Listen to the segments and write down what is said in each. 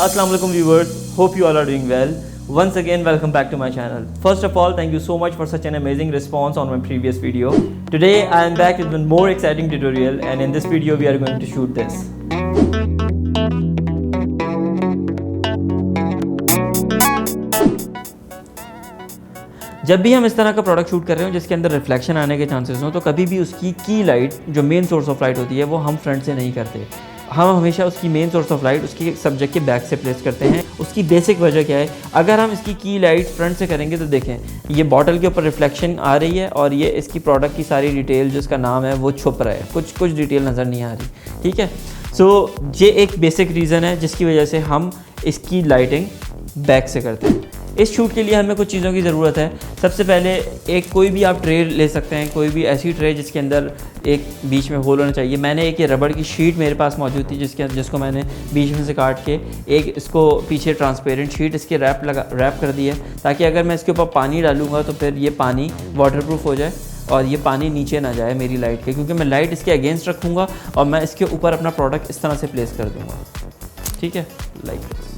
Assalamu alaikum viewers, hope you all are doing well. Once again welcome back to my channel. First of all, thank you so much for such an amazing response on my previous video. Today I am back with one more exciting tutorial, and in this video we are going to shoot this. जब भी हम इस तरह का product shoot कर रहे हो जिसके अंदर रिफ्लेक्शन आने के चांसेस हो, तो कभी भी उसकी की लाइट जो मेन सोर्स ऑफ लाइट होती है वो हम फ्रंट से नहीं करते। हम हमेशा उसकी मेन सोर्स ऑफ लाइट उसकी सब्जेक्ट के बैक से प्लेस करते हैं। उसकी बेसिक वजह क्या है, अगर हम इसकी की लाइट फ्रंट से करेंगे तो देखें ये बॉटल के ऊपर रिफ्लेक्शन आ रही है और ये इसकी प्रोडक्ट की सारी डिटेल जिसका नाम है वो छुप रहा है, कुछ डिटेल नज़र नहीं आ रही। ठीक है, सो ये एक बेसिक रीज़न है जिसकी वजह से हम इसकी लाइटिंग बैक से करते हैं। इस शूट के लिए हमें कुछ चीज़ों की ज़रूरत है। सबसे पहले एक कोई भी आप ट्रे ले सकते हैं, कोई भी ऐसी ट्रे जिसके अंदर एक बीच में होल होना चाहिए। मैंने एक ये रबड़ की शीट मेरे पास मौजूद थी जिसको मैंने बीच में से काट के एक इसको पीछे ट्रांसपेरेंट शीट इसके रैप कर दी है, ताकि अगर मैं इसके ऊपर पानी डालूँगा तो फिर ये पानी वाटरप्रूफ हो जाए और ये पानी नीचे ना जाए मेरी लाइट के, क्योंकि मैं लाइट इसके अगेंस्ट रखूँगा और मैं इसके ऊपर अपना प्रोडक्ट इस तरह से प्लेस कर दूँगा। ठीक है, like this.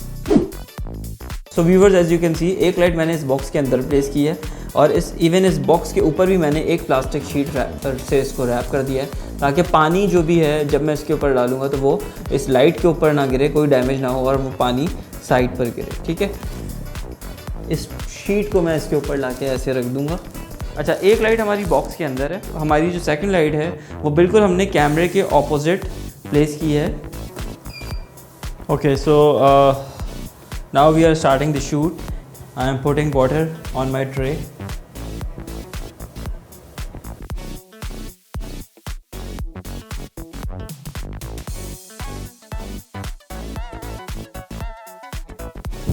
So viewers, as you can see एक लाइट मैंने इस बॉक्स के अंदर प्लेस की है और इस बॉक्स के ऊपर भी मैंने एक प्लास्टिक शीट से इसको रैप कर दिया है, ताकि पानी जो भी है जब मैं इसके ऊपर डालूंगा तो वो इस लाइट के ऊपर ना गिरे, कोई डैमेज ना हो और वो पानी साइड पर गिरे। ठीक है, इस शीट को मैं इसके ऊपर लाके ऐसे रख दूँगा। अच्छा, एक लाइट हमारी बॉक्स के अंदर है। हमारी जो सेकेंड लाइट है वो बिल्कुल हमने कैमरे के ऑपोजिट प्लेस की है। Okay, so now we are starting the shoot. I am putting water on my tray.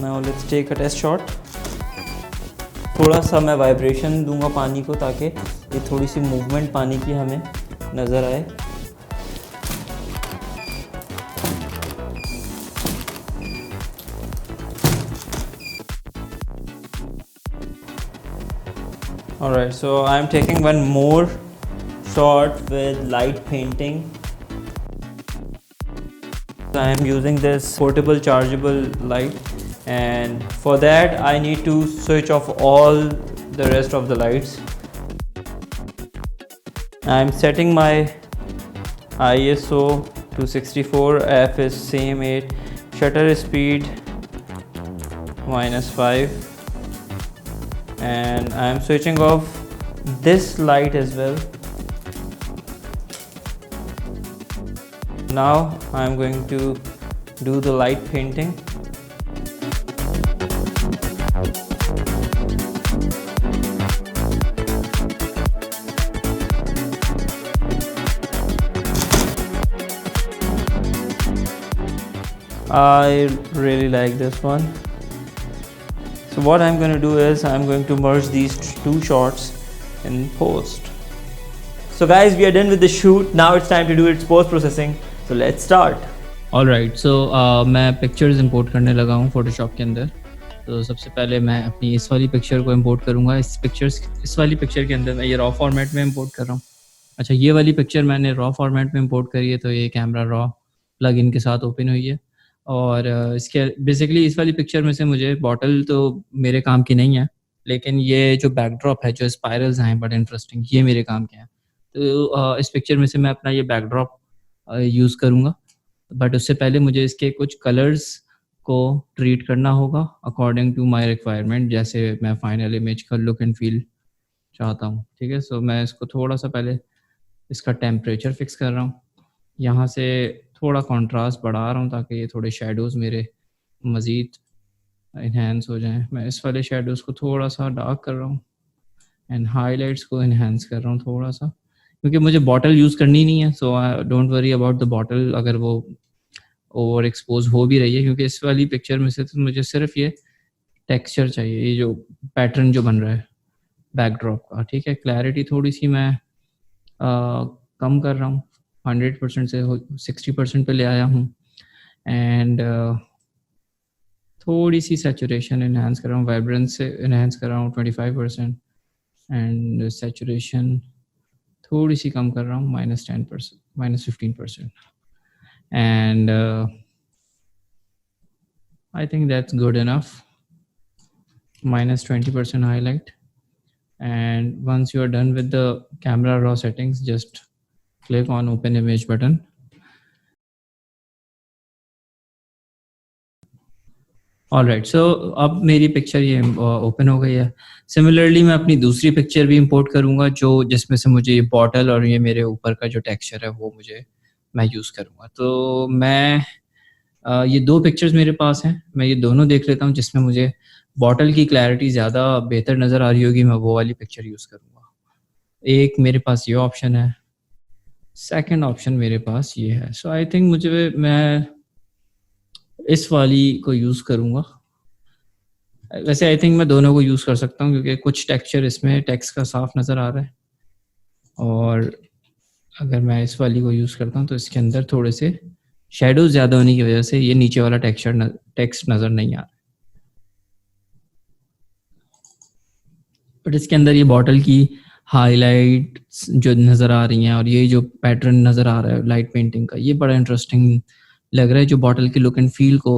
Now let's take a test shot. थोड़ा सा मैं वाइब्रेशन दूंगा पानी को ताकि ये थोड़ी सी मूवमेंट पानी की हमें नज़र आए। Alright, so I am taking one more shot with light painting. I am using this portable chargeable light, and for that I need to switch off all the rest of the lights. I am setting my ISO to 64, F is same 8, shutter speed -5. And I am switching off this light as well. Now I am going to do the light painting. I really like this one. So what I'm going to do is I'm going to merge these two shots in post. So guys, we are done with the shoot. Now it's time to do its post processing. So let's start. Alright, so मैं pictures import करने लगा हूँ Photoshop के अंदर। तो सबसे पहले मैं अपनी इस वाली पिक्चर को इंपोर्ट करूँगा। इस वाली पिक्चर के अंदर मैं ये रॉ फॉर्मेट में इंपोर्ट कर रहा हूँ। अच्छा, ये वाली पिक्चर मैंने रॉ फॉर्मेट में इंपोर्ट करी है, तो ये कैमरा रॉ प्लगइन के साथ ओपन हुई है। और इसके बेसिकली इस वाली पिक्चर में से मुझे बॉटल तो मेरे काम की नहीं है, लेकिन ये जो बैकड्रॉप है, जो स्पायरल्स हैं बड़े इंटरेस्टिंग, ये मेरे काम के हैं। तो इस पिक्चर में से मैं अपना ये बैकड्रॉप यूज़ करूँगा, बट उससे पहले मुझे इसके कुछ कलर्स को ट्रीट करना होगा अकॉर्डिंग टू माय रिक्वायरमेंट, जैसे मैं फाइनल इमेज का लुक एंड फील चाहता हूँ। ठीक है, सो मैं इसको थोड़ा सा पहले इसका टेम्परेचर फिक्स कर रहा हूँ। यहाँ से थोड़ा कंट्रास्ट बढ़ा रहा हूँ ताकि ये थोड़े शेडोज़ मेरे मज़ीद इन्हेंस हो जाएं। मैं इस वाले शेडोज़ को थोड़ा सा डार्क कर रहा हूँ एंड हाइलाइट्स को इन्हेंस कर रहा हूँ थोड़ा सा, क्योंकि मुझे बॉटल यूज़ करनी नहीं है। So I don't worry about the bottle अगर वो ओवर एक्सपोज हो भी रही है, क्योंकि इस वाली पिक्चर में से तो मुझे सिर्फ ये टेक्सचर चाहिए, ये जो पैटर्न जो बन रहा है बैकड्रॉप का। ठीक है, क्लैरिटी थोड़ी सी मैं कम कर रहा हूँ, 100% से 60% पे ले आया हूँ। एंड थोड़ी सी सैचुरेशन इन्हांस कर रहा हूँ, वाइब्रेंस से इन्हांस कर रहा हूँ 25%, एंड सैचुरेशन थोड़ी सी कम कर रहा हूँ -10%, -15%। And I think that's good enough. Minus 20% highlight. And once you are done with the camera raw settings, just click on open image button. Alright, so अब मेरी पिक्चर ये ओपन हो गई है। सिमिलरली मैं अपनी दूसरी पिक्चर भी इंपोर्ट करूंगा जो जिसमें से मुझे ये बॉटल और ये मेरे ऊपर का जो टेक्सचर है वो मैं यूज़ करूंगा। तो मैं ये दो पिक्चर्स मेरे पास हैं, मैं ये दोनों देख लेता हूँ। जिसमें मुझे बॉटल की क्लैरिटी ज़्यादा बेहतर नज़र आ रही होगी, मैं वो वाली पिक्चर यूज़ करूँगा। एक मेरे पास ये ऑप्शन है, सेकंड ऑप्शन मेरे पास ये है। सो आई थिंक मैं इस वाली को यूज़ करूँगा। वैसे आई थिंक मैं दोनों को यूज़ कर सकता हूँ क्योंकि कुछ टेक्सचर इसमें टेक्स्ट का साफ नज़र आ रहा है, और अगर मैं इस वाली को यूज़ करता हूँ तो इसके अंदर थोड़े से शेडोज ज़्यादा होने की वजह से ये नीचे वाला टेक्स्ट नज़र नहीं आ रहा। बट इसके अंदर ये बॉटल की हाईलाइट जो नज़र आ रही हैं और ये जो पैटर्न नज़र आ रहा है लाइट पेंटिंग का, ये बड़ा इंटरेस्टिंग लग रहा है, जो बॉटल की लुक एंड फील को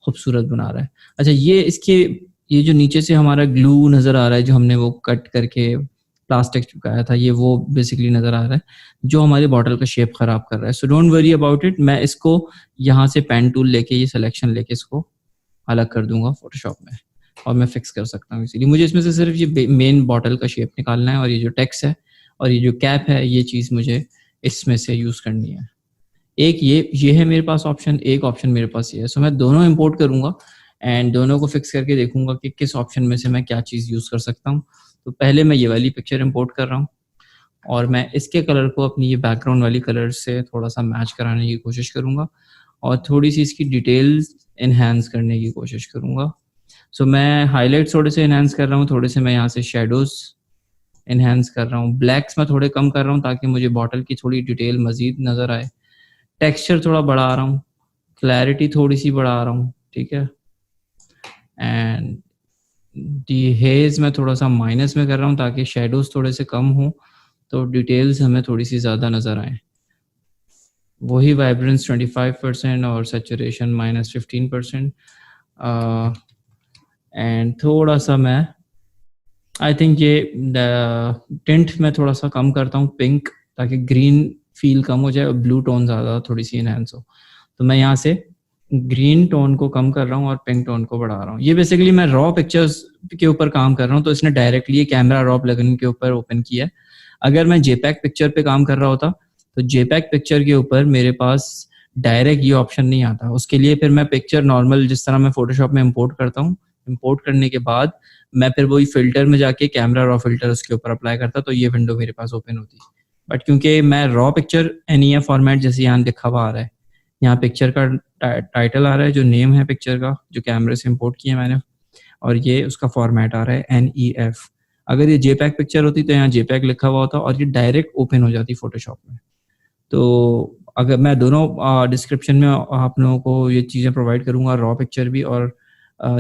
खूबसूरत बना रहा है। अच्छा, ये जो नीचे से हमारा ग्लू नज़र आ रहा है जो हमने वो कट करके प्लास्टिक चिपकाया था, ये वो बेसिकली नज़र आ रहा है जो हमारे बॉटल का शेप ख़राब कर रहा है। So don't worry about it, मैं इसको यहाँ से पेन टूल लेके ये सिलेक्शन लेके इसको अलग कर दूंगा फोटोशॉप में और मैं फिक्स कर सकता हूँ। इसीलिए मुझे इसमें से सिर्फ ये मेन बॉटल का शेप निकालना है और ये जो टेक्स्ट है और ये जो कैप है ये चीज़ मुझे इसमें से यूज़ करनी है। एक ये है मेरे पास ऑप्शन, एक ऑप्शन मेरे पास ये है। सो मैं दोनों इंपोर्ट करूँगा एंड दोनों को फिक्स करके देखूंगा कि किस ऑप्शन में से मैं क्या चीज़ यूज़ कर सकता हूँ। तो पहले मैं ये वाली पिक्चर इंपोर्ट कर रहा हूँ और मैं इसके कलर को अपनी ये बैकग्राउंड वाली कलर से थोड़ा सा मैच कराने की कोशिश करूँगा और थोड़ी सी इसकी डिटेल्स इन्हेंस करने की कोशिश करूँगा। सो मैं हाईलाइट्स थोड़े से इन्हेंस कर रहा हूँ, थोड़े से मैं यहाँ से शेडोज इन्हेंस कर रहा हूँ, ब्लैक्स मैं थोड़े कम कर रहा हूँ ताकि मुझे बॉटल की थोड़ी डिटेल मज़ीद नज़र आए, टेक्सचर थोड़ा बढ़ा रहा हूँ, क्लैरिटी थोड़ी सी बढ़ा रहा हूँ, ठीक है। एंड डी हेज मैं थोड़ा सा माइनस में कर रहा हूँ ताकि शेडोज थोड़े से कम हो तो डिटेल्स हमें थोड़ी सी ज़्यादा नज़र आए। वही वाइब्रेंस 25% और सैचुरेशन -15%। एंड थोड़ा सा मैं आई थिंक ये टिंट में थोड़ा सा कम करता हूँ पिंक, ताकि ग्रीन फील कम हो जाए और ब्लू टोन ज़्यादा थोड़ी सी इनहेंस हो। तो मैं यहाँ से ग्रीन टोन को कम कर रहा हूँ और पिंक टोन को बढ़ा रहा हूँ। ये बेसिकली मैं रॉ पिक्चर्स के ऊपर काम कर रहा हूँ तो इसने डायरेक्टली ये कैमरा रॉ प्लगइन के ऊपर ओपन किया है। अगर मैं जेपैक पिक्चर पे काम कर रहा होता तो जेपैक पिक्चर के ऊपर मेरे पास डायरेक्ट ये ऑप्शन नहीं आता। उसके लिए फिर मैं पिक्चर नॉर्मल जिस तरह मैं फोटोशॉप में इंपोर्ट करता हूँ, इंपोर्ट करने के बाद मैं फिर वही फिल्टर में जाके कैमरा रॉ फिल्टर उसके ऊपर अप्लाई करता तो ये विंडो मेरे पास ओपन होती। बट क्योंकि मैं रॉ पिक्चर NEF फॉर्मेट जैसे यहाँ लिखा हुआ आ रहा है, यहाँ पिक्चर का टाइटल आ रहा है जो नेम है पिक्चर का जो कैमरे से इंपोर्ट किया मैंने, और ये उसका फॉर्मेट आ रहा है NEF। अगर ये JPEG पिक्चर होती तो यहाँ JPEG लिखा हुआ होता और ये डायरेक्ट ओपन हो जाती फोटोशॉप में। तो अगर मैं दोनों डिस्क्रिप्शन में आप लोगों को ये चीज़ें प्रोवाइड करूँगा, रॉ पिक्चर भी और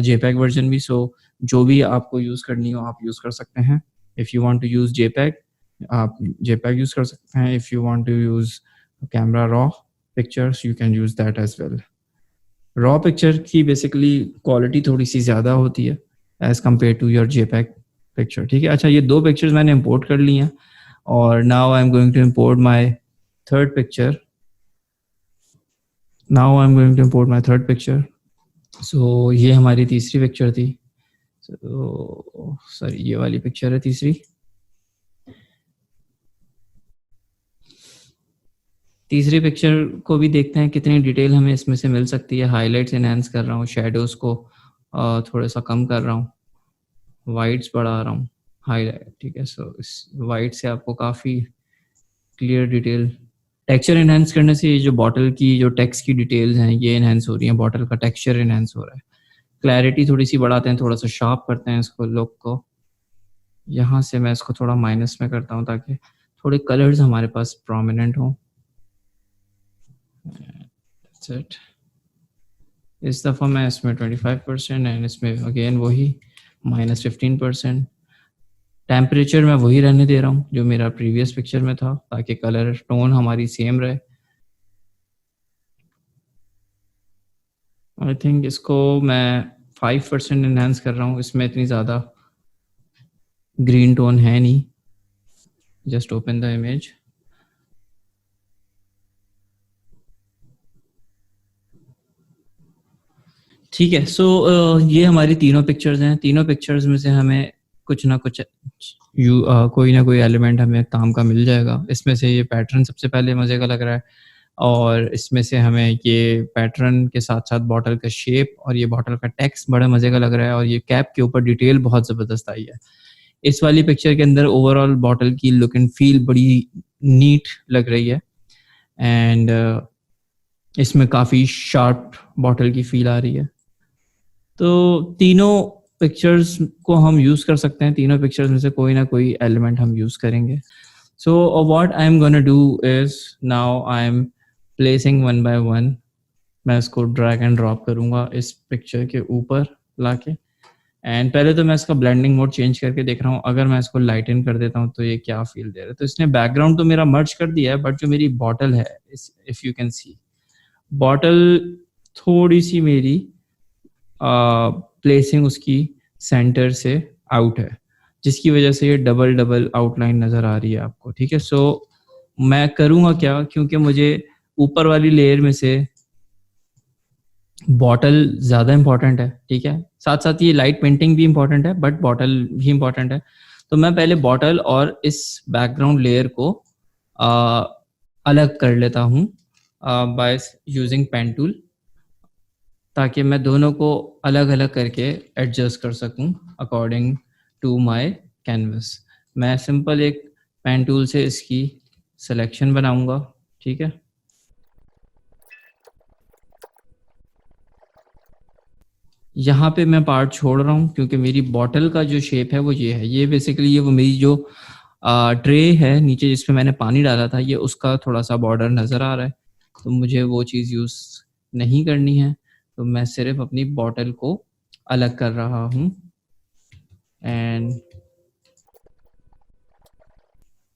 JPEG वर्जन भी। सो जो भी आपको यूज़ करनी हो आप यूज़ कर सकते हैं। If you want to use JPEG आप JPEG यूज़ कर सकते हैं। If you want to use camera raw pictures you can use that as well. Raw picture की बेसिकली क्वालिटी थोड़ी सी ज़्यादा होती है as compare to your JPEG picture, ठीक है। अच्छा, ये दो पिक्चर्स मैंने इंपोर्ट कर ली हैं और now I am going to import my third picture. So ये हमारी तीसरी पिक्चर थी। सॉरी, ये वाली पिक्चर है तीसरी पिक्चर को भी देखते हैं कितनी डिटेल हमें इसमें से मिल सकती है। हाईलाइट्स एनहांस कर रहा हूँ, शेडोज को थोड़ा सा कम कर रहा हूँ, वाइट्स बढ़ा रहा हूँ, हाईलाइट, ठीक है। सो इस वाइट से आपको काफ़ी क्लियर डिटेल, टेक्सचर एनहांस करने से ये जो बॉटल की जो टेक्स्ट की डिटेल्स हैं ये एनहांस हो रही हैं, बॉटल का टेक्सचर एनहांस हो रहा है। क्लैरिटी थोड़ी सी बढ़ाते हैं, थोड़ा सा शार्प करते हैं इसको, लुक को। यहाँ से मैं इसको थोड़ा माइनस में करता हूँ ताकि थोड़े कलर्स हमारे पास प्रोमिनेंट हों। That's it. इस दफ़ा मैं इसमें 25% एंड इसमें अगेन वही -15%। टेम्परेचर मैं वही रहने दे रहा हूँ जो मेरा प्रीवियस पिक्चर में था ताकि कलर टोन हमारी सेम रहे। आई थिंक इसको मैं 5% इन्हेंस कर रहा हूँ, इसमें इतनी ज़्यादा ग्रीन टोन है नहीं। Just open the image. ठीक है, सो ये हमारी तीनों पिक्चर्स हैं। तीनों पिक्चर्स में से हमें कुछ ना कुछ कोई ना कोई एलिमेंट हमें काम का मिल जाएगा। इसमें से ये पैटर्न सबसे पहले मज़े का लग रहा है, और इसमें से हमें ये पैटर्न के साथ साथ बॉटल का शेप और ये बॉटल का टेक्स्ट बड़ा मज़े का लग रहा है, और ये कैप के ऊपर डिटेल बहुत ज़बरदस्त आई है। इस वाली पिक्चर के अंदर ओवरऑल बॉटल की लुक एंड फील बड़ी नीट लग रही है, एंड इसमें काफ़ी शार्प बॉटल की फील आ रही है। तो तीनों पिक्चर्स को हम यूज़ कर सकते हैं। तीनों पिक्चर्स में से कोई ना कोई एलिमेंट हम यूज़ करेंगे। सो what I am gonna do is, now I M placing one by one. मैं इसको ड्रैग एंड ड्रॉप करूँगा इस पिक्चर के ऊपर लाके, एंड पहले तो मैं इसका ब्लेंडिंग मोड चेंज करके देख रहा हूँ। अगर मैं इसको लाइटन कर देता हूँ तो ये क्या फील दे रहा है। तो इसने बैकग्राउंड तो मेरा मर्ज कर दिया है, बट जो मेरी बॉटल है, if you can C, bottle थोड़ी सी मेरी प्लेसिंग उसकी सेंटर से आउट है, जिसकी वजह से ये डबल डबल आउटलाइन नज़र आ रही है आपको। ठीक है, सो मैं करूँगा क्या, क्योंकि मुझे ऊपर वाली लेयर में से बॉटल ज़्यादा इम्पॉर्टेंट है, ठीक है, साथ साथ ये लाइट पेंटिंग भी इम्पॉर्टेंट है, बट बॉटल भी इम्पॉर्टेंट है। तो मैं पहले बॉटल और इस बैकग्राउंड लेयर को अलग कर लेता हूँ बाय यूजिंग पेन टूल, ताकि मैं दोनों को अलग अलग करके एडजस्ट कर सकूं अकॉर्डिंग टू माय कैनवस। मैं सिंपल एक पेन टूल से इसकी सिलेक्शन बनाऊंगा। ठीक है, यहाँ पे मैं पार्ट छोड़ रहा हूँ क्योंकि मेरी बॉटल का जो शेप है वो ये है। ये बेसिकली ये वो मेरी जो ट्रे है नीचे जिसमें मैंने पानी डाला था, ये उसका थोड़ा सा बॉर्डर नज़र आ रहा है, तो मुझे वो चीज़ यूज़ नहीं करनी है। तो मैं सिर्फ अपनी बॉटल को अलग कर रहा हूँ, एंड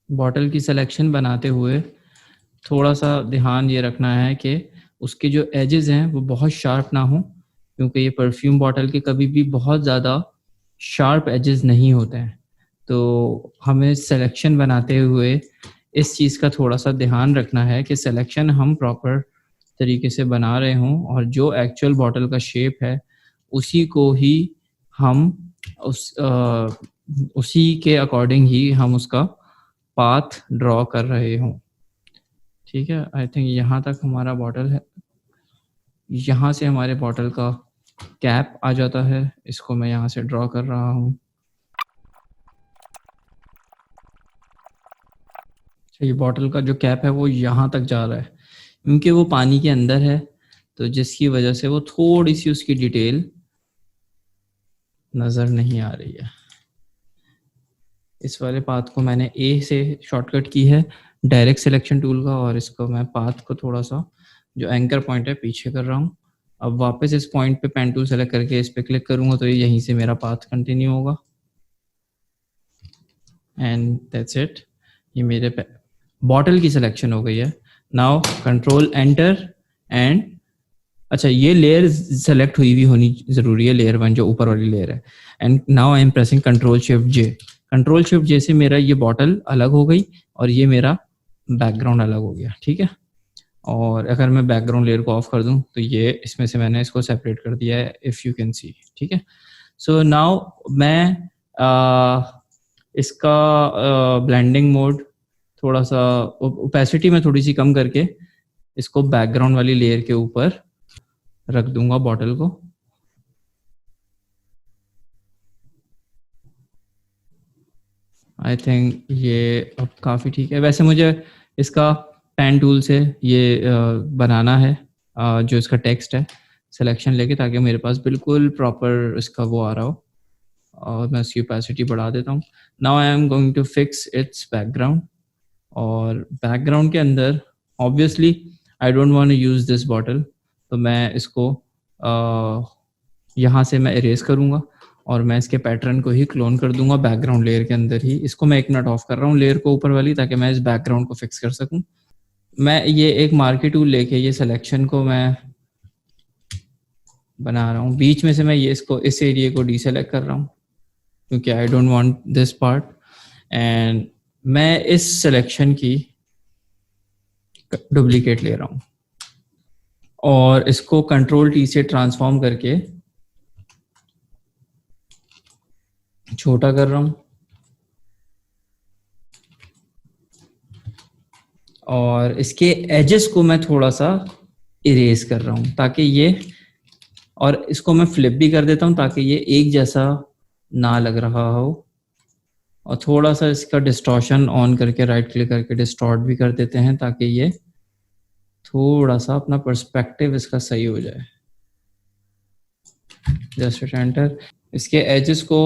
बॉटल की सिलेक्शन बनाते हुए थोड़ा सा ध्यान ये रखना है कि उसके जो एजेस हैं वो बहुत शार्प ना हो, क्योंकि ये परफ्यूम बॉटल के कभी भी बहुत ज़्यादा शार्प एजेस नहीं होते हैं। तो हमें सिलेक्शन बनाते हुए इस चीज़ का थोड़ा सा ध्यान रखना है कि सिलेक्शन हम प्रॉपर तरीके से बना रहे हों, और जो एक्चुअल बॉटल का शेप है उसी को ही हम उसी के अकॉर्डिंग ही हम उसका पाथ ड्रॉ कर रहे हों। ठीक है, आई थिंक यहाँ तक हमारा बॉटल है। यहाँ से हमारे बॉटल का कैप आ जाता है, इसको मैं यहाँ से ड्रॉ कर रहा हूँ। ये बॉटल का जो कैप है वो यहाँ तक जा रहा है, क्योंकि वो पानी के अंदर है, तो जिसकी वजह से वो थोड़ी सी उसकी डिटेल नज़र नहीं आ रही है। इस वाले पाथ को मैंने ए से शॉर्टकट की है डायरेक्ट सिलेक्शन टूल का, और इसको मैं पाथ को थोड़ा सा जो एंकर पॉइंट है पीछे कर रहा हूँ। अब वापस इस पॉइंट पे पेन टूल सेलेक्ट करके इस पे क्लिक करूँगा तो ये यहीं से मेरा पाथ कंटिन्यू होगा, एंड दैट्स इट। ये मेरे बॉटल की सिलेक्शन हो गई है। नाउ कंट्रोल एंटर, एंड अच्छा ये लेयर सेलेक्ट हुई भी होनी ज़रूरी है, लेयर 1 जो ऊपर वाली लेयर है। And now I am pressing control shift J. Control shift J से मेरा ये बॉटल अलग हो गई और ये मेरा बैकग्राउंड अलग हो गया। ठीक है, और अगर मैं बैकग्राउंड लेयर को ऑफ कर दूं तो ये इसमें से मैंने इसको सेपरेट कर दिया है, इफ़ यू कैन सी। ठीक है, सो नाउ मैं इसका ब्लेंडिंग मोड थोड़ा सा ओपेसिटी में थोड़ी सी कम करके इसको बैकग्राउंड वाली लेयर के ऊपर रख दूंगा बॉटल को। आई थिंक ये अब काफ़ी ठीक है। वैसे मुझे इसका पेन टूल से ये बनाना है जो इसका टेक्स्ट है सिलेक्शन लेके, ताकि मेरे पास बिल्कुल प्रॉपर इसका वो आ रहा हो, और मैं इसकी ओपेसिटी बढ़ा देता हूँ। Now I am going to fix its background, और बैकग्राउंड के अंदर obviously I don't want to use this bottle, तो मैं इसको यहाँ से मैं इरेज करूँगा और मैं इसके पैटर्न को ही क्लोन कर दूंगा बैकग्राउंड लेयर के अंदर ही। इसको मैं 1 मिनट ऑफ कर रहा हूँ लेयर को ऊपर वाली, ताकि मैं इस बैकग्राउंड को फिक्स कर सकूँ। मैं ये एक मार्की टूल लेके ये सिलेक्शन को मैं बना रहा हूँ। बीच में से मैं ये इसको इस एरिया को डीसेलेक्ट कर रहा हूँ क्योंकि आई don't want this part, and मैं इस सिलेक्शन की डुप्लीकेट ले रहा हूँ और इसको कंट्रोल टी से ट्रांसफॉर्म करके छोटा कर रहा हूँ और इसके एजेस को मैं थोड़ा सा इरेज कर रहा हूँ ताकि ये, और इसको मैं फ्लिप भी कर देता हूँ ताकि ये एक जैसा ना लग रहा हो, और थोड़ा सा इसका डिस्टॉर्शन ऑन करके राइट क्लिक करके डिस्टॉर्ट भी कर देते हैं ताकि ये थोड़ा सा अपना पर्सपेक्टिव इसका सही हो जाए। Just enter. इसके एजेस को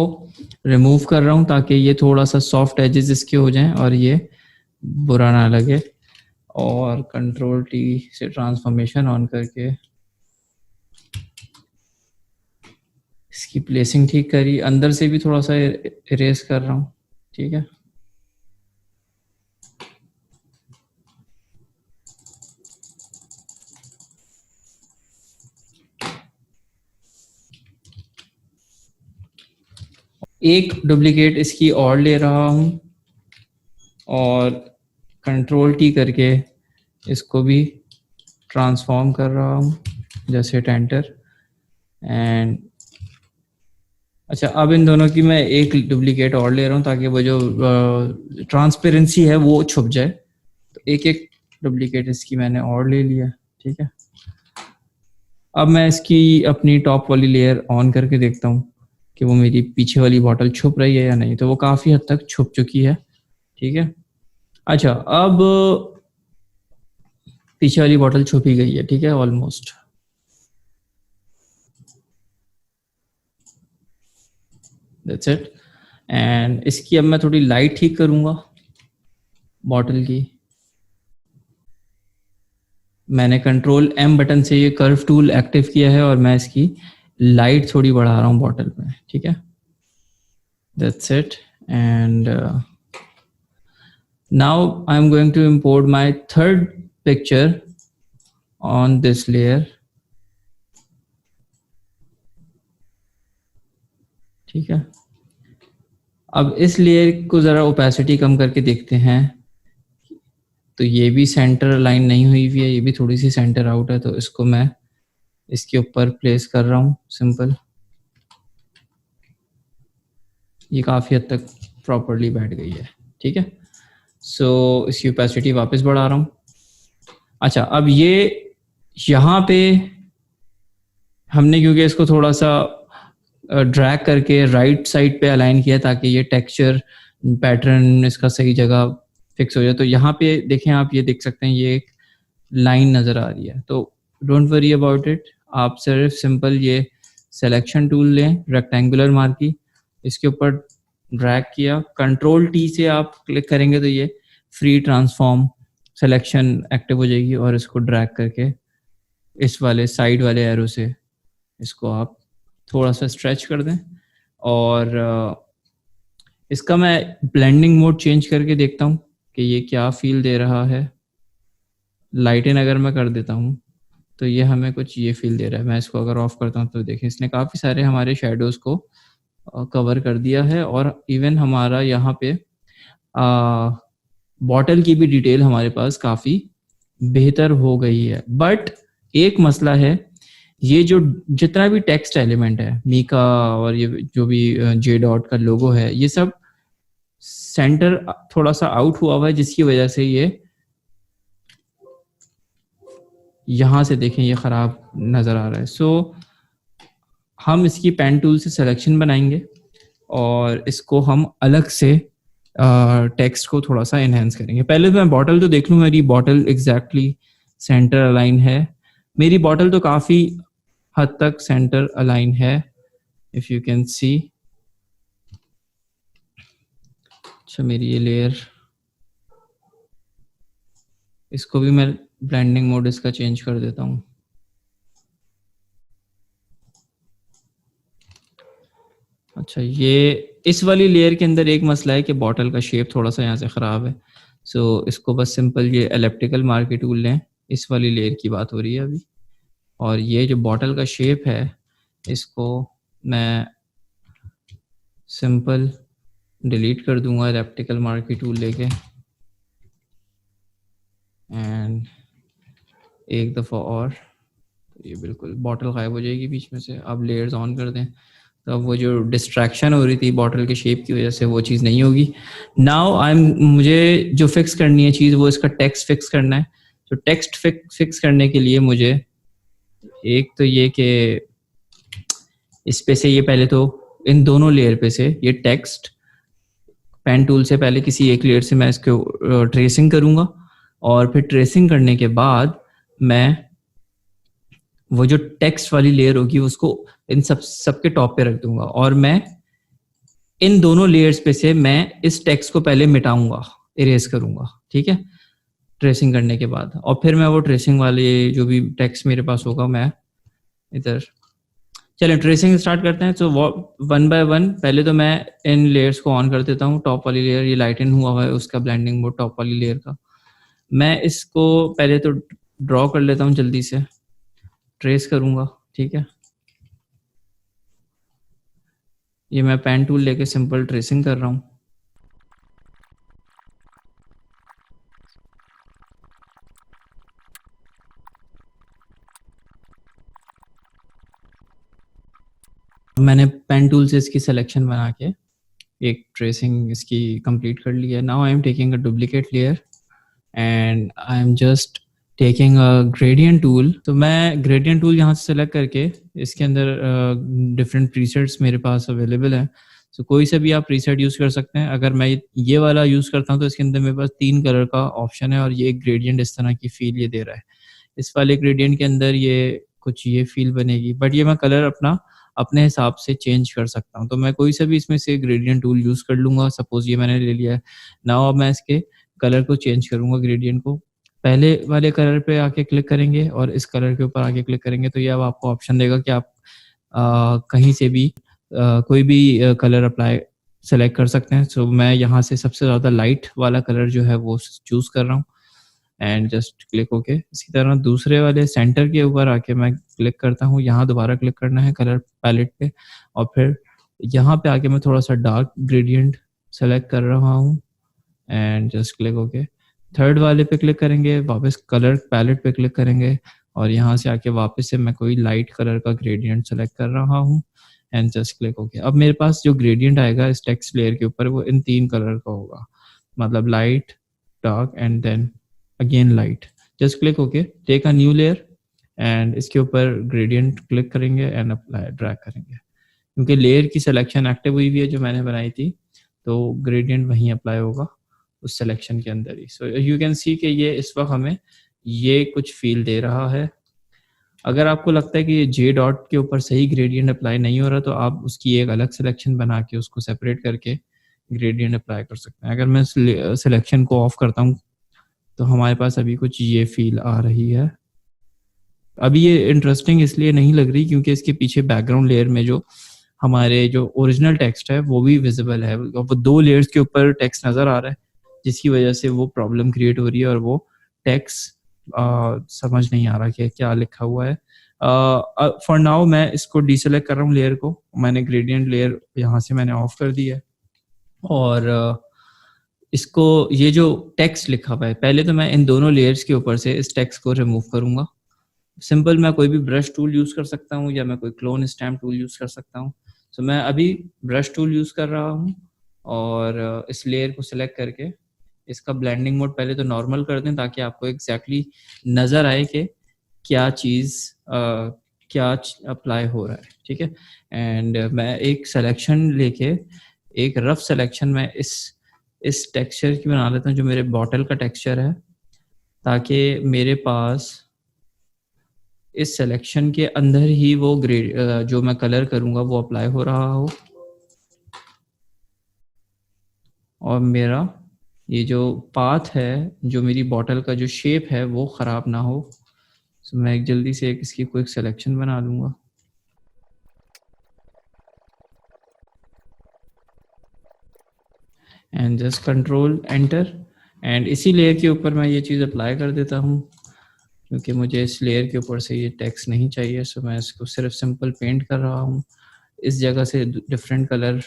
रिमूव कर रहा हूँ ताकि ये थोड़ा सा सॉफ्ट एजेस इसके हो जाएं और ये बुरा ना लगे, और कंट्रोल टी से ट्रांसफॉर्मेशन ऑन करके इसकी प्लेसिंग ठीक करी, अंदर से भी थोड़ा सा इरेज कर रहा हूँ। ठीक है, एक डुप्लीकेट इसकी और ले रहा हूँ और कंट्रोल टी करके इसको भी ट्रांसफॉर्म कर रहा हूँ, जैसे एंटर। एंड अच्छा, अब इन दोनों की मैं एक डुप्लीकेट और ले रहा हूँ ताकि वो जो ट्रांसपेरेंसी है वो छुप जाए। तो एक एक डुप्लीकेट इसकी मैंने और ले लिया। ठीक है, अब मैं इसकी अपनी टॉप वाली लेयर ऑन करके देखता हूँ कि वो मेरी पीछे वाली बॉटल छुप रही है या नहीं। तो वो काफ़ी हद तक छुप चुकी है। ठीक है, अच्छा अब पीछे वाली बॉटल छुप ही गई है। ठीक है, ऑलमोस्ट। That's it. एंड इसकी अब मैं थोड़ी लाइट ठीक करूंगा बॉटल की। मैंने कंट्रोल एम बटन से ये कर्व टूल एक्टिव किया है और मैं इसकी लाइट थोड़ी बढ़ा रहा हूँ बॉटल में। ठीक है, that's it. And now I am going to import my third picture on this layer. ठीक है, अब इस लेयर को ज़रा ओपेसिटी कम करके देखते हैं। तो ये भी सेंटर लाइन नहीं हुई हुई है, ये भी थोड़ी सी सेंटर आउट है। तो इसको मैं इसके ऊपर प्लेस कर रहा हूँ सिंपल। ये काफ़ी हद तक प्रॉपरली बैठ गई है। ठीक है, सो इसकी ओपेसिटी वापस बढ़ा रहा हूँ। अच्छा, अब ये यहाँ पे हमने क्योंकि इसको थोड़ा सा ड्रैग करके राइट साइड पे अलाइन किया ताकि ये टेक्सचर पैटर्न इसका सही जगह फिक्स हो जाए। तो यहाँ पे देखें आप, ये देख सकते हैं ये एक लाइन नज़र आ रही है। तो डोंट वरी अबाउट इट, आप सिर्फ सिंपल ये सिलेक्शन टूल लें, रेक्टेंगुलर मार्की, इसके ऊपर ड्रैग किया, कंट्रोल टी से आप क्लिक करेंगे तो ये फ्री ट्रांसफॉर्म सिलेक्शन एक्टिव हो जाएगी और इसको ड्रैग करके इस वाले साइड वाले एरो से इसको आप थोड़ा सा स्ट्रेच कर दें। और इसका मैं ब्लेंडिंग मोड चेंज करके देखता हूँ कि ये क्या फील दे रहा है। लाइटन अगर मैं कर देता हूँ तो ये हमें कुछ ये फील दे रहा है। मैं इसको अगर ऑफ करता हूँ तो देखें, इसने काफ़ी सारे हमारे शेडोज़ को कवर कर दिया है और इवन हमारा यहाँ पे बॉटल की भी डिटेल हमारे पास काफ़ी बेहतर हो गई है। बट एक मसला है, ये जो जितना भी टेक्स्ट एलिमेंट है मीका और ये जो भी जे डॉट का लोगो है, ये सब सेंटर थोड़ा सा आउट हुआ हुआ है, जिसकी वजह से ये यहाँ से देखें ये ख़राब नज़र आ रहा है। सो हम इसकी पेन टूल से सिलेक्शन बनाएंगे और इसको हम अलग से टेक्स्ट को थोड़ा सा इनहेंस करेंगे। पहले तो मैं बॉटल तो देख लूँ, मेरी बॉटल एग्जैक्टली सेंटर अलाइन है। मेरी बॉटल तो काफ़ी हद तक सेंटर अलाइन है, इफ़ यू कैन सी। अच्छा, मेरी ये लेयर, इसको भी मैं ब्लेंडिंग मोड इसका चेंज कर देता हूँ। अच्छा, ये इस वाली लेयर के अंदर एक मसला है कि बॉटल का शेप थोड़ा सा यहाँ से ख़राब है। सो इसको बस सिंपल ये एलिप्टिकल मार्की टूल लें। इस वाली लेयर की बात हो रही है अभी। और ये जो बॉटल का शेप है इसको मैं सिंपल डिलीट कर दूंगा एलिप्टिकल मार्की टूल लेके, एंड एक दफ़ा और ये बिल्कुल बॉटल गायब हो जाएगी बीच में से। अब लेयर्स ऑन कर दें तो अब वो जो डिस्ट्रैक्शन हो रही थी बॉटल के शेप की वजह से वो चीज़ नहीं होगी। नाउ मुझे जो फिक्स करनी है चीज़ वो इसका टेक्स्ट फिक्स करना है। तो टेक्स्ट फिक्स करने के लिए मुझे एक तो ये कि इस पे से ये पहले तो इन दोनों लेयर पे से ये टेक्स्ट पेन टूल से पहले किसी एक लेयर से मैं इसको ट्रेसिंग करूँगा, और फिर ट्रेसिंग करने के बाद मैं वो जो टेक्स्ट वाली लेयर होगी उसको इन सबके टॉप पे रख दूंगा, और मैं इन दोनों लेयर्स पे से मैं इस टेक्स्ट को पहले मिटाऊंगा, इरेज करूंगा, ठीक है, ट्रेसिंग करने के बाद। और फिर मैं वो ट्रेसिंग वाले जो भी टेक्स्ट मेरे पास होगा मैं इधर, चलिए ट्रेसिंग स्टार्ट करते हैं। तो वन बाय वन पहले तो मैं इन लेयर्स को ऑन कर देता हूँ। टॉप वाली लेयर ये लाइटन हुआ है उसका ब्लेंडिंग मोड टॉप वाली लेयर का, मैं इसको पहले तो ड्रॉ कर लेता हूँ, जल्दी से ट्रेस करूंगा, ठीक है। ये मैं पेन टूल लेके सिंपल ट्रेसिंग कर रहा हूँ। मैंने पेन टूल से इसकी सिलेक्शन बना के एक ट्रेसिंग इसकी कंप्लीट कर ली है। Now I am taking a duplicate layer and I am just taking a gradient tool. तो मैं ग्रेडियंट टूल यहाँ से सेलेक्ट करके इसके अंदर डिफरेंट प्रीसेट्स मेरे पास अवेलेबल है। तो कोई से भी आप प्रीसेट यूज़ कर सकते हैं। अगर मैं ये वाला यूज़ करता हूँ तो इसके अंदर मेरे पास 3 कलर का ऑप्शन है और ये एक ग्रेडियंट इस तरह की फील ये दे रहा है। इस वाले ग्रेडियंट के अंदर ये कुछ ये फील बनेगी, बट ये मैं कलर अपने हिसाब से चेंज कर सकता हूँ। तो मैं कोई सा भी इसमें से ग्रेडियंट टूल यूज़ कर लूँगा। सपोज ये मैंने ले लिया है। नाउ अब मैं इसके कलर को चेंज करूँगा, ग्रेडियंट को। पहले वाले कलर पे आके क्लिक करेंगे और इस कलर के ऊपर आके क्लिक करेंगे तो ये अब आपको ऑप्शन देगा कि आप कहीं से भी कोई भी कलर अप्लाई सेलेक्ट कर सकते हैं। सो मैं यहाँ से सबसे ज़्यादा लाइट वाला कलर जो है वो चूज़ कर रहा हूँ एंड जस्ट क्लिक ओके। इसी तरह दूसरे वाले सेंटर के ऊपर आके मैं क्लिक करता हूँ, यहाँ दोबारा क्लिक करना है कलर पैलेट पे, और फिर यहाँ पे आके मैं थोड़ा सा डार्क ग्रेडियंट सेलेक्ट कर रहा हूँ and just click okay. Third वाले पे क्लिक करेंगे, वापस कलर पैलेट पे क्लिक करेंगे और यहाँ से आके वापस से मैं कोई लाइट कलर का ग्रेडियंट सेलेक्ट कर रहा हूँ एंड जस्ट क्लिक ओके। अब मेरे पास जो ग्रेडियंट आएगा इस टेक्स्ट लेयर के ऊपर वो इन 3 कलर का होगा, मतलब light, dark and then again light. Just click okay, take a new layer and इसके ऊपर ग्रेडियंट क्लिक करेंगे एंड अप्लाई ड्रैग करेंगे। क्योंकि लेयर की सिलेक्शन एक्टिव हुई हुई है जो मैंने बनाई थी, तो ग्रेडियंट वहीं अप्लाई होगा उस सिलेक्शन के अंदर ही। सो यू कैन सी कि ये इस वक्त हमें ये कुछ फील दे रहा है। अगर आपको लगता है कि ये जे डॉट के ऊपर सही ग्रेडियंट अप्लाई नहीं हो रहा तो आप उसकी एक अलग सिलेक्शन बना के उसको सेपरेट करके ग्रेडियंट अप्लाई कर सकते हैं। अगर मैं सिलेक्शन को ऑफ करता हूँ तो हमारे पास अभी कुछ ये फील आ रही है। अभी ये इंटरेस्टिंग इसलिए नहीं लग रही क्योंकि इसके पीछे बैकग्राउंड लेयर में जो हमारे जो ओरिजिनल टेक्स्ट है वो भी विजिबल है, वो 2 लेयर्स के ऊपर टेक्स्ट नज़र आ रहा है जिसकी वजह से वो प्रॉब्लम क्रिएट हो रही है और वो टेक्स्ट समझ नहीं आ रहा कि क्या लिखा हुआ है। फॉर नाउ मैं इसको डीसेलेक्ट कर रहा हूँ लेयर को। मैंने ग्रेडियंट लेयर यहाँ से मैंने ऑफ कर दी है और इसको ये जो टेक्स्ट लिखा हुआ है पहले तो मैं इन दोनों लेयर्स के ऊपर से इस टेक्स्ट को रिमूव करूँगा। सिंपल मैं कोई भी ब्रश टूल यूज़ कर सकता हूँ या मैं कोई क्लोन स्टैम्प टूल यूज़ कर सकता हूँ। सो मैं अभी ब्रश टूल यूज़ कर रहा हूँ और इस लेयर को सिलेक्ट करके इसका ब्लेंडिंग मोड पहले तो नॉर्मल कर दें ताकि आपको एग्जैक्टली नज़र आए कि क्या चीज़ क्या अप्लाई हो रहा है, ठीक है। एंड मैं एक सिलेक्शन लेके एक रफ सिलेक्शन में इस टेक्सचर की बना लेता हूँ जो मेरे बॉटल का टेक्सचर है, ताकि मेरे पास इस सिलेक्शन के अंदर ही वो ग्रेड जो मैं कलर करूँगा वो अप्लाई हो रहा हो और मेरा ये जो पाथ है, जो मेरी बॉटल का जो शेप है वो ख़राब ना हो। तो मैं एक जल्दी से एक इसकी क्विक सिलेक्शन बना लूँगा and just control enter and इसी लेयर के ऊपर मैं ये चीज़ अप्लाई कर देता हूँ। क्योंकि मुझे इस लेयर के ऊपर से ये टेक्स्ट नहीं चाहिए, सो मैं इसको सिर्फ सिंपल पेंट कर रहा हूँ। इस जगह से डिफरेंट कलर,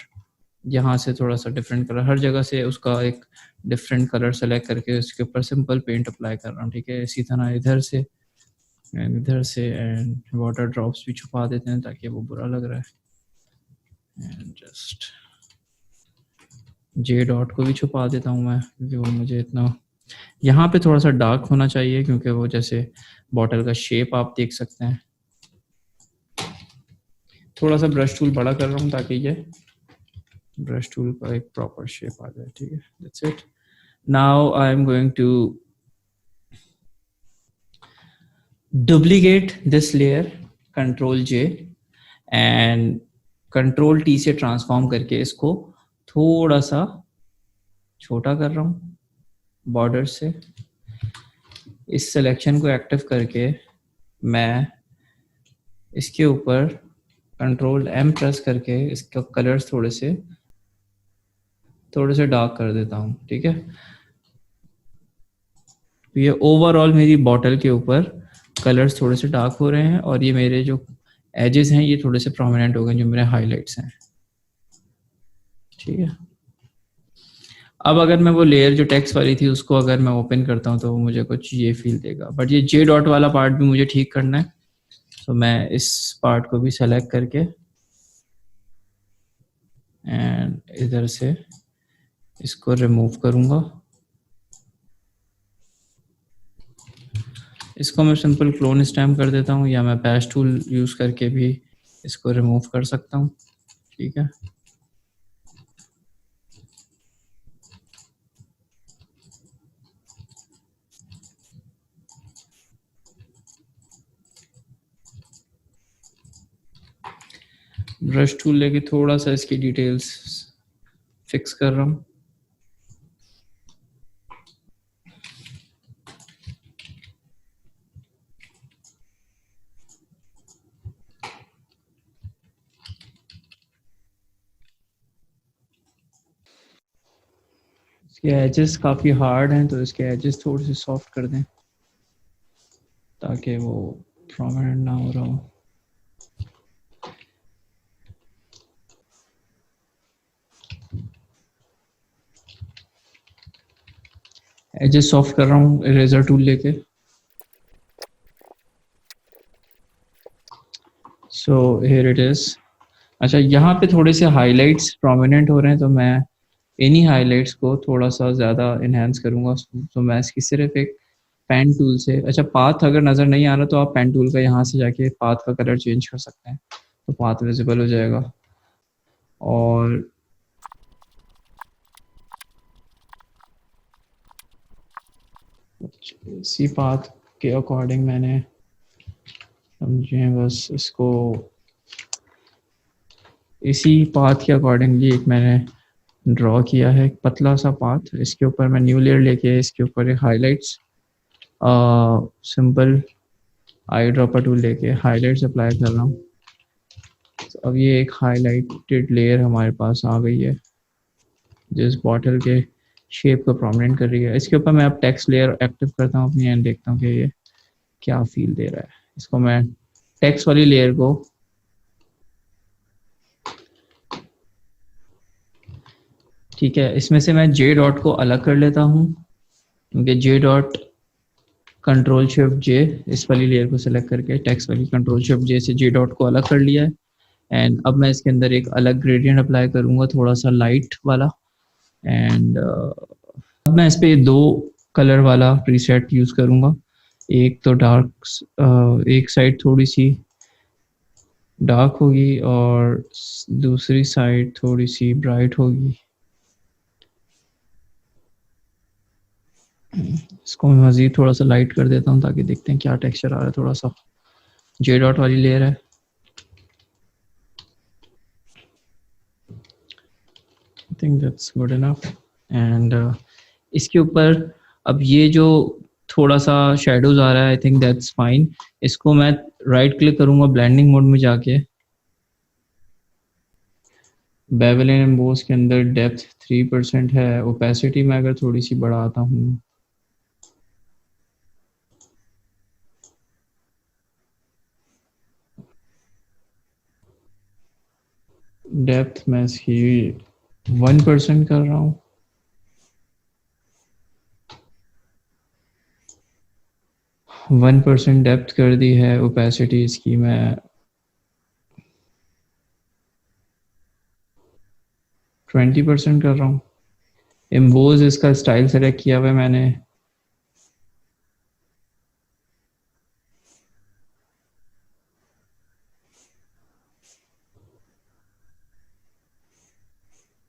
यहाँ से थोड़ा सा डिफरेंट कलर, हर जगह से उसका एक डिफरेंट कलर सेलेक्ट करके उसके ऊपर सिंपल पेंट अप्लाई कर रहा हूँ, ठीक है। इसी तरह इधर से एंड वाटर ड्रॉप्स भी छुपा देते हैं ताकि वो बुरा लग रहा है। एंड जस्ट जे डॉट को भी छुपा देता हूँ मैं, क्योंकि वो मुझे इतना, यहाँ पे थोड़ा सा डार्क होना चाहिए क्योंकि वो जैसे बॉटल का शेप आप देख सकते हैं। थोड़ा सा ब्रश टूल बड़ा कर रहा हूँ ताकि ये ब्रश टूल का एक प्रॉपर शेप आ जाए, ठीक है। That's it. Now I am going to duplicate this layer, control J and control T से ट्रांसफॉर्म करके इसको थोड़ा सा छोटा कर रहा हूँ बॉर्डर से। इस सिलेक्शन को एक्टिव करके मैं इसके ऊपर कंट्रोल एम प्रेस करके इसका कलर्स थोड़े से डार्क कर देता हूँ, ठीक है। ये ओवरऑल मेरी बॉटल के ऊपर कलर्स थोड़े से डार्क हो रहे हैं और ये मेरे जो एजेस हैं ये थोड़े से प्रोमिनेंट हो गए, जो मेरे हाइलाइट्स हैं, ठीक है। अब अगर मैं वो लेयर जो टेक्स्ट वाली थी उसको अगर मैं ओपन करता हूँ तो मुझे कुछ ये फील देगा, बट ये जे डॉट वाला पार्ट भी मुझे ठीक करना है, तो मैं इस पार्ट को भी सेलेक्ट करके एंड इधर से इसको रिमूव करूँगा। इसको मैं सिंपल क्लोन स्टैम्प कर देता हूँ या मैं पैच टूल यूज़ करके भी इसको रिमूव कर सकता हूँ, ठीक है। ब्रश टूल लेके थोड़ा सा इसकी डिटेल्स फिक्स कर रहा हूँ। इसके एजेस काफ़ी हार्ड हैं तो इसके एजेस थोड़े से सॉफ्ट कर दें ताकि वो प्रोमिनेंट ना हो रहा हो। एजेस सॉफ्ट कर रहा हूँ इरेजर टूल लेके। So here it is. अच्छा, यहाँ पे थोड़े से हाइलाइट्स प्रोमिनेंट हो रहे हैं तो मैं इन्हीं हाइलाइट्स को थोड़ा सा ज़्यादा इन्हेंस करूँगा। तो मैं इसकी सिर्फ एक पेन टूल से, अच्छा पाथ अगर नज़र नहीं आ रहा तो आप पेन टूल का यहाँ से जाके पाथ का कलर चेंज कर सकते हैं तो पाथ विजिबल हो जाएगा। और इसी पाथ के अकॉर्डिंग मैंने, समझे, बस इसको इसी पाथ के अकॉर्डिंगली एक मैंने ड्रॉ किया है, एक पतला सा पाथ। इसके ऊपर मैं न्यू लेयर लेके इसके ऊपर एक highlights simple eye dropper tool लेके हाइलाइट्स अप्लाई कर रहा हूँ। तो अब ये एक हाइलाइटेड लेयर हमारे पास आ गई है जिस बॉटल के शेप को प्रोमिनेंट कर रही है। इसके ऊपर मैं अब टेक्स्ट लेयर एक्टिव करता हूँ अपनी एंड देखता हूँ कि ये क्या फील दे रहा है। इसको मैं टेक्स्ट वाली लेयर को ठीक है, इसमें से मैं जे डॉट को अलग कर लेता हूँ क्योंकि जे डॉट कंट्रोल शिफ्ट जे, इस वाली लेयर को सिलेक्ट करके टेक्स्ट वाली कंट्रोल शिफ्ट जे से जे डॉट को अलग कर लिया है। एंड अब मैं इसके अंदर एक अलग ग्रेडियंट अप्लाई करूँगा, थोड़ा सा लाइट वाला। एंड अब मैं इस पे दो कलर वाला प्रीसेट यूज़ करूँगा। एक तो डार्क, एक साइड थोड़ी सी डार्क होगी और दूसरी साइड थोड़ी सी ब्राइट होगी। इसको मैं मज़ीद थोड़ा सा लाइट कर देता हूँ ताकि देखते हैं क्या टेक्सचर आ रहा है। थोड़ा सा जे डॉट वाली लेयर है, I think that's good enough. And इसके ऊपर अब ये जो थोड़ा सा शेडोज आ रहा है, आई थिंक दैट्स फाइन। इसको मैं राइट क्लिक करूँगा ब्लेंडिंग मोड में जाके, बेवल एंड एम्बोस के अंदर डेप्थ 3% है। ओपेसिटी में अगर थोड़ी सी बढ़ाता हूँ डेप्थ मैं इसकी 1% कर रहा हूँ। वन परसेंट डेप्थ कर दी है। ओपेसिटी इसकी मैं 20% कर रहा हूँ। एम्बोज इसका स्टाइल सेलेक्ट किया हुआ है मैंने।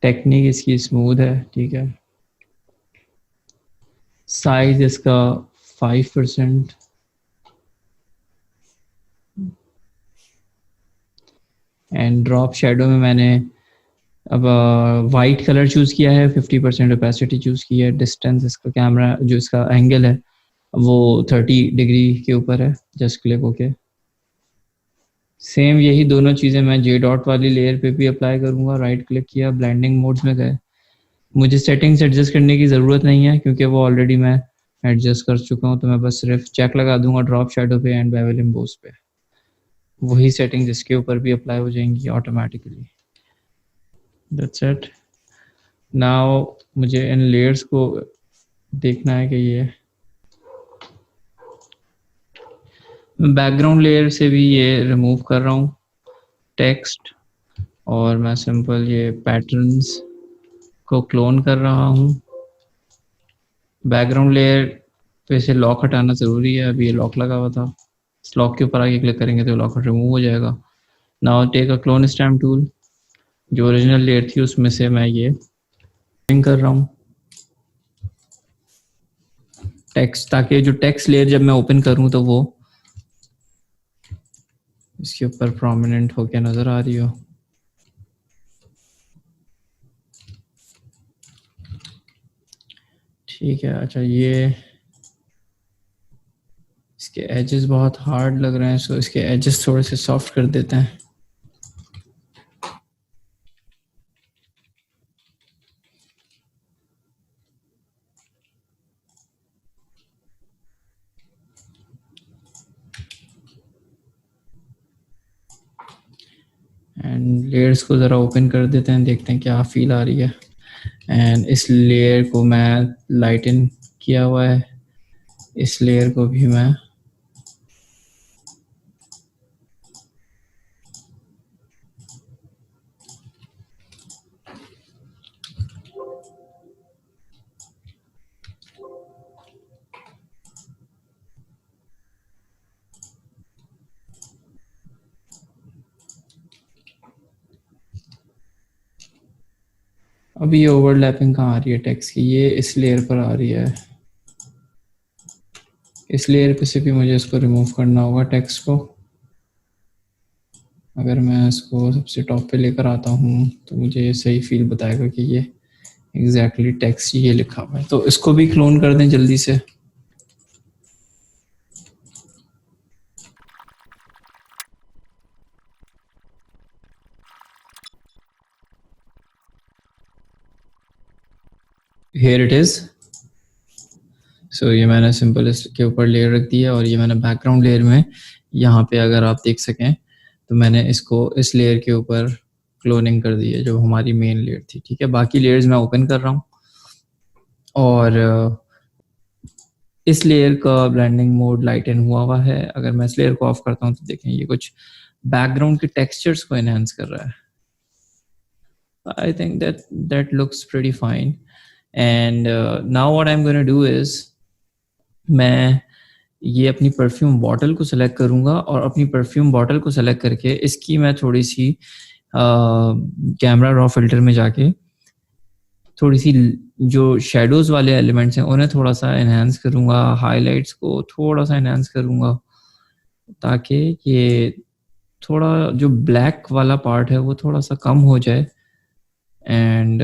टेक्निक इसकी स्मूथ है, ठीक है। साइज इसका 5%। एंड ड्रॉप शेडो में मैंने अब वाइट कलर चूज़ किया है, 50% ओपेसिटी चूज़ की है। डिस्टेंस इसका कैमरा जो इसका एंगल है वो 30 डिग्री के ऊपर है। Just click okay. सेम यही दोनों चीज़ें मैं जे डॉट वाली लेयर पे भी अप्लाई करूँगा। राइट क्लिक किया, ब्लेंडिंग मोड्स में गए। मुझे सेटिंग्स एडजस्ट करने की ज़रूरत नहीं है क्योंकि वो ऑलरेडी मैं एडजस्ट कर चुका हूँ। तो मैं बस सिर्फ चेक लगा दूंगा ड्रॉप शेडो पे एंड बेवल एम्बोस पे। वही सेटिंग्स इसके ऊपर भी अप्लाई हो जाएंगी ऑटोमेटिकली। That's it. नाउ मुझे इन लेयर्स को देखना है कि ये बैकग्राउंड लेयर से भी ये रिमूव कर रहा हूँ टेक्स्ट, और मैं सिंपल ये पैटर्न्स को क्लोन कर रहा हूँ। बैकग्राउंड लेयर पे से लॉक हटाना ज़रूरी है। अभी ये लॉक लगा हुआ था, इस लॉक के ऊपर आगे क्लिक करेंगे तो लॉक रिमूव हो जाएगा। Now take a clone stamp tool, जो ओरिजिनल लेयर थी उसमें से मैं ये कर रहा हूँ टेक्स्ट, ताकि जो टेक्स्ट लेयर जब मैं ओपन करूँ तो वो इसके ऊपर प्रोमिनेंट होके नज़र आ रही हो। ठीक है। अच्छा, ये इसके एजेस बहुत हार्ड लग रहे हैं, सो इसके एजेस थोड़े से सॉफ्ट कर देते हैं। एंड लेयर्स को ज़रा ओपन कर देते हैं, देखते हैं क्या फील आ रही है। एंड इस लेयर को मैं लाइटन किया हुआ है, इस लेयर को भी मैं अभी ये ओवरलैपिंग कहाँ आ रही है टेक्स्ट की, ये इस लेयर पर आ रही है। इस लेयर पे से भी मुझे इसको रिमूव करना होगा टेक्स्ट को। अगर मैं इसको सबसे टॉप पे लेकर आता हूँ तो मुझे ये सही फील बताएगा कि ये एग्जैक्टली टेक्स्ट ये लिखा हुआ है। तो इसको भी क्लोन कर दें जल्दी से। Here it is। सो ये मैंने सिंपल इसके ऊपर लेयर रख दिया, और ये मैंने बैकग्राउंड लेयर में यहाँ पे अगर आप देख सकें तो मैंने इसको इस लेयर के ऊपर क्लोनिंग कर दी है जो हमारी मेन लेयर थी। ठीक है, बाकी लेयर्स मैं ओपन कर रहा हूँ, और इस लेयर का ब्लेंडिंग मोड लाइटन हुआ है। अगर मैं इस लेयर को ऑफ करता हूँ तो देखें ये कुछ बैकग्राउंड के टेक्सचर्स को एनहांस कर रहा है। I think that looks pretty fine। And now what I'm going to do is मैं ये अपनी परफ्यूम बॉटल को सेलेक्ट करूँगा, और अपनी परफ्यूम बॉटल को सेलेक्ट करके इसकी मैं थोड़ी सी कैमरा रॉ फिल्टर में जाके थोड़ी सी जो शेडोज वाले एलिमेंट्स हैं उन्हें थोड़ा सा एनहांस करूँगा, हाइलाइट्स को थोड़ा सा एनहांस करूँगा, ताकि ये थोड़ा जो ब्लैक वाला पार्ट है वो थोड़ा सा कम हो जाए। एंड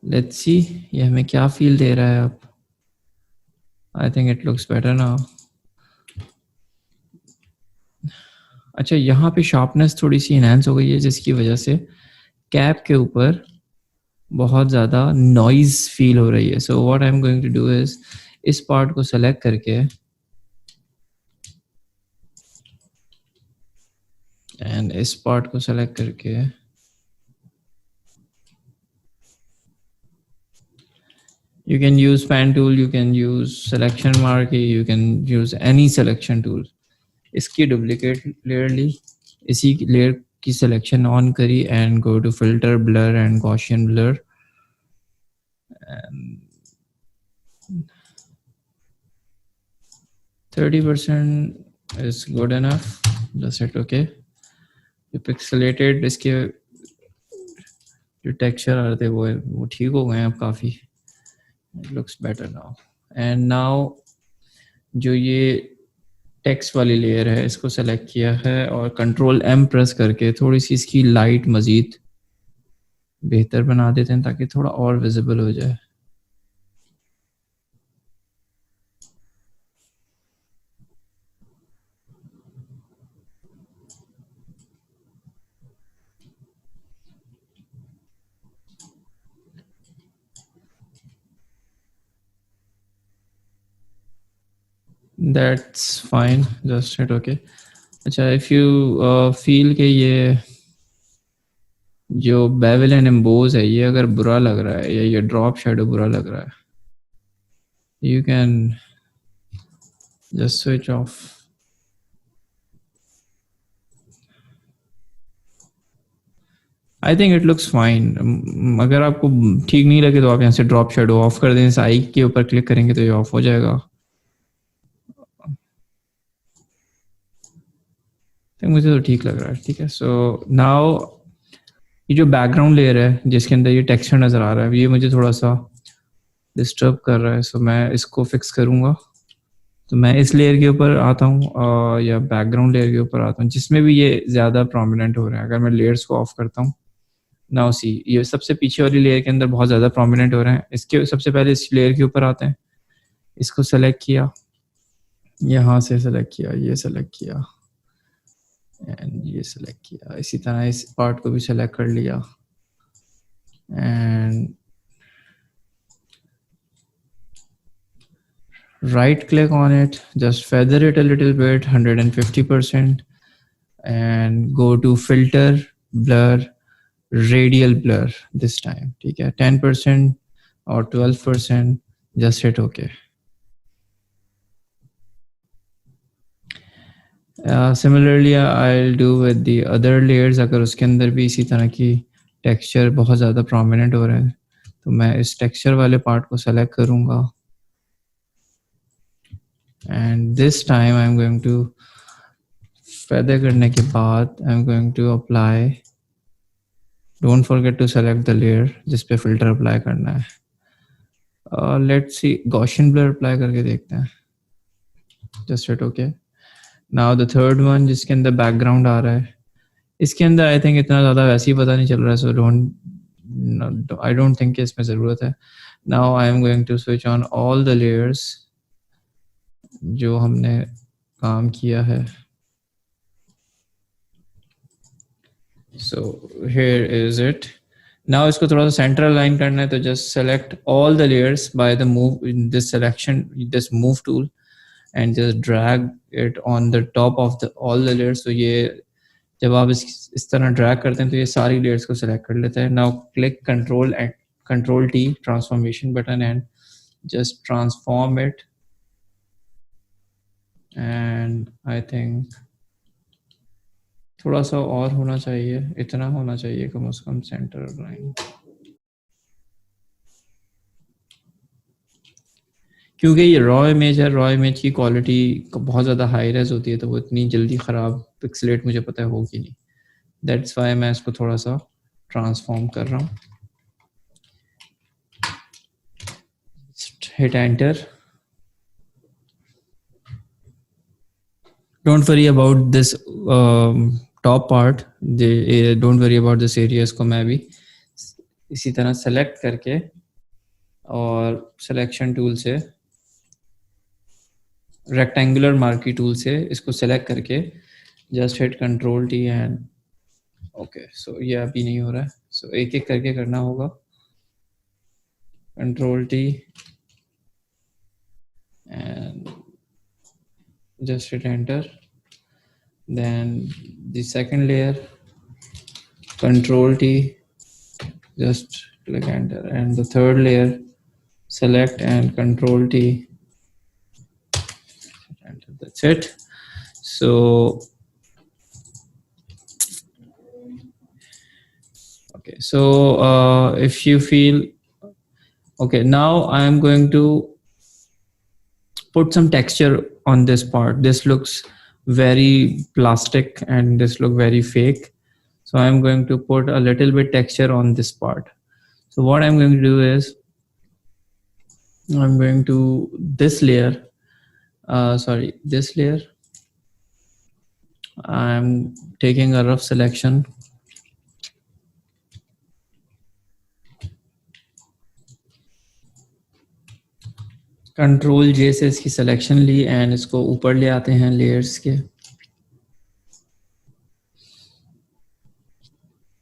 लेट्स सी ये हमें क्या फील दे रहा है अब। I think it looks better now. अच्छा, यहाँ पे शार्पनेस थोड़ी सी इनहेंस हो गई है जिसकी वजह से कैप के ऊपर बहुत ज़्यादा नॉइज फील हो रही है। So what I am going to do is इस पार्ट को सेलेक्ट करके एंड इस पार्ट को सेलेक्ट करके you can use pen tool, you can use selection marquee, you can use any selection tool. इसकी duplicate layer ली, इसी layer की selection on करी and go to filter, blur and Gaussian blur. And 30% is good enough. Just hit OK. ये pixelated इसके जो texture आ रहे थे वो ठीक हो गए अब काफ़ी. It looks better now. And now जो ये टेक्स्ट वाली लेयर है इसको सेलेक्ट किया है और कंट्रोल M प्रेस करके थोड़ी सी इसकी लाइट मज़ीद बेहतर बना देते हैं ताकि थोड़ा और विजिबल हो जाए. That's fine. Just hit OK. अच्छा, if you feel कि ये जो बेवल एंड एम्बोज है ये अगर बुरा लग रहा है या ये ड्रॉप शेडो बुरा लग रहा है, you can just switch off. I think it looks fine. अगर आपको ठीक नहीं लगे तो आप यहाँ से ड्रॉप शेडो ऑफ कर दें. इस आई के ऊपर क्लिक करेंगे तो ये ऑफ हो जाएगा. तो मुझे तो ठीक लग रहा है. ठीक है. सो नाउ ये जो बैकग्राउंड लेयर है जिसके अंदर ये टेक्सचर नज़र आ रहा है ये मुझे थोड़ा सा डिस्टर्ब कर रहा है. सो मैं इसको फिक्स करूँगा. तो मैं इस लेयर के ऊपर आता हूँ या बैकग्राउंड लेयर के ऊपर आता हूँ जिसमें भी ये ज़्यादा प्रोमिनेंट हो रहा है. अगर मैं लेयर्स को ऑफ करता हूँ, नाउ सी ये सबसे पीछे वाली लेयर के अंदर बहुत ज़्यादा प्रोमिनेंट हो रहे हैं. इसके सबसे पहले इस लेयर के ऊपर आते हैं. इसको सेलेक्ट किया, यहाँ से सेलेक्ट किया, ये सेलेक्ट किया एंड ये सेलेक्ट किया. इसी तरह इस पार्ट को भी सेलेक्ट कर लिया and right click on it, just feather it a little bit, 150%, and go to filter, blur, radial blur this time. ठीक है. 10% or 12%, just hit OK. Similarly I'll do with the other layers. अगर उसके अंदर भी इसी तरह की texture बहुत ज़्यादा prominent हो रहे हैं तो मैं इस texture वाले part को select करूँगा. And this time I'm going to feather करने के बाद I'm going to apply. Don't forget to select the layer जिस पे filter apply करना है. Let's see, Gaussian blur apply करके देखते हैं. Just hit OK. Now the third one जिसके अंदर background आ रहा है, इसके अंदर I think इतना ज़्यादा वैसे ही पता नहीं चल रहा है. So I don't think इसमें ज़रूरत है. Now I am going to switch on all the layers जो हमने काम किया है. So here is it. Now इसको थोड़ा सा सेंटर अलाइन करना है तो just select all the layers by the move in this selection, this move tool, and just drag it on the top of the all the layers. तो ये जब आप इस तरह drag करते हैं तो ये सारी layers को select कर लेते हैं. Now click Control T transformation button and just transform it. And I think थोड़ा सा और होना चाहिए, इतना होना चाहिए कम से कम सेंटर लाइन. क्योंकि ये रॉ इमेज है, रॉ इमेज की क्वालिटी बहुत ज़्यादा हाई रेज होती है तो वो इतनी जल्दी ख़राब पिक्सलेट मुझे पता है होगी नहीं. दैट्स वाई मैं इसको थोड़ा सा ट्रांसफॉर्म कर रहा हूँ. Hit enter. Don't worry about this top part. Don't worry about this area. इसको मैं भी इसी तरह सेलेक्ट करके और सिलेक्शन टूल से रेक्टेंगुलर मार्की टूल से इसको सेलेक्ट करके just hit control T and okay. So ये अभी नहीं हो रहा है. सो एक एक करके करना होगा. Control T and just hit enter. then the second layer, Control T, just click enter, and the third layer, select and Control T, enter. That's it. So okay, so if you feel okay, now I am going to put some texture on this part. This looks very plastic and this look very fake. So I'm going to put a little bit texture on this part. So what I'm going to do is I'm going to this layer, this layer. I'm taking a rough selection. Control J से इसकी selection Lee and इसको ऊपर ले आते हैं layers के,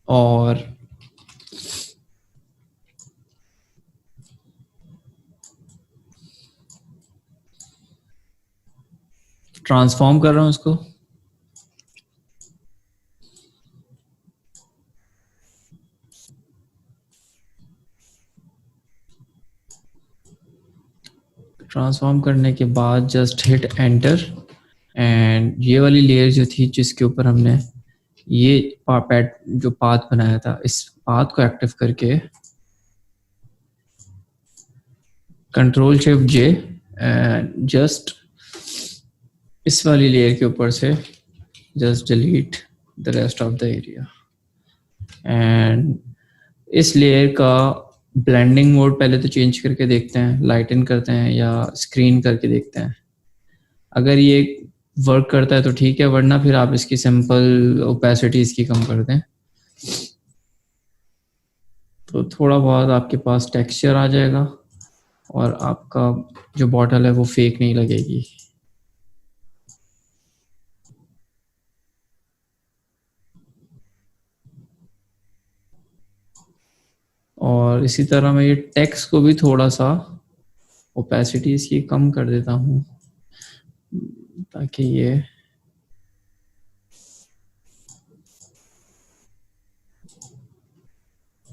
और transform कर रहा हूं इसको। ट्रांसफॉर्म करने के बाद जस्ट हिट एंटर, एंड ये वाली लेयर जो थी जिसके ऊपर हमने ये जो पाथ बनाया था, इस पाथ को एक्टिव करके control shift J and just इस वाली लेयर के ऊपर से just delete the rest of the area. And इस लेयर का ब्लेंडिंग मोड पहले तो चेंज करके देखते हैं, लाइटन करते हैं या स्क्रीन करके देखते हैं। अगर ये वर्क करता है तो ठीक है, वरना फिर आप इसकी सिंपल ओपेसिटी इसकी कम कर दें, तो थोड़ा बहुत आपके पास टेक्सचर आ जाएगा और आपका जो बॉटल है वो फेक नहीं लगेगी। और इसी तरह मैं ये टेक्स्ट को भी थोड़ा सा ओपेसिटी इसकी कम कर देता हूँ ताकि ये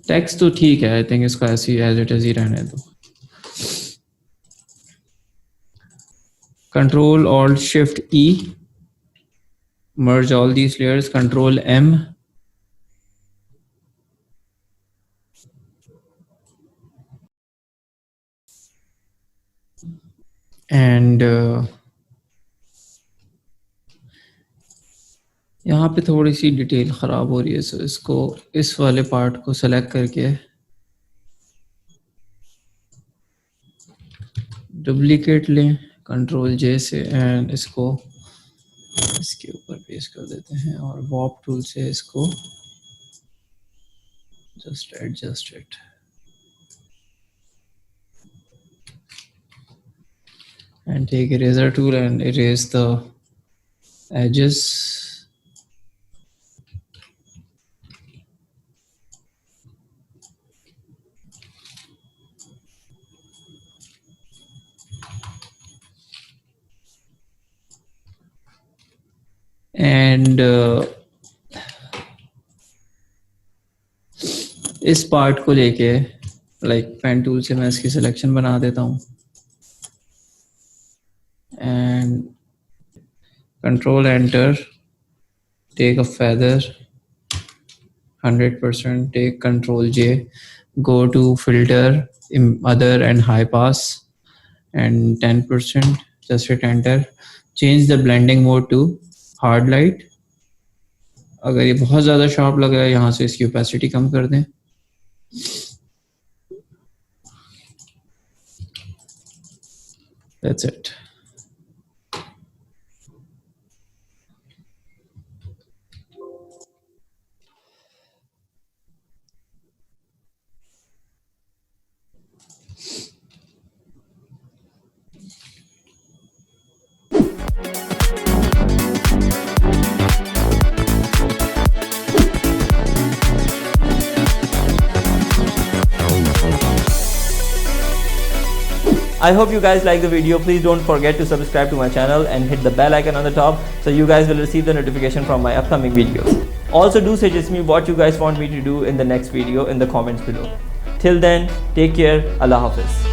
टेक्स्ट तो ठीक है, आई थिंक इसको ऐसी एज इट इज ही रहने दो। Control alt shift E, merge all these layers, control M, and यहाँ पे थोड़ी सी डिटेल ख़राब हो रही है, सो इसको इस वाले पार्ट को सेलेक्ट करके डुप्लीकेट लें कंट्रोल जे से एंड इसको इसके ऊपर पेस्ट कर देते हैं और वॉर्प टूल से इसको just adjust it. And take eraser tool and erase the edges. And इस पार्ट को लेके लाइक पेन टूल से मैं इसकी सिलेक्शन बना देता हूँ and control enter, take a feather 100%, take control J, go to filter, other and high pass and 10%, just hit enter, change the blending mode to hard light। अगर ये बहुत ज़्यादा शार्प लग रहा है यहाँ से इसकी ओपेसिटी कम कर दें। That's it। I hope you guys like the video. Please don't forget to subscribe to my channel and hit the bell icon on the top so you guys will receive the notification from my upcoming videos. Also do suggest me what you guys want me to do in the next video in the comments below. Till then, take care. Allah Hafiz.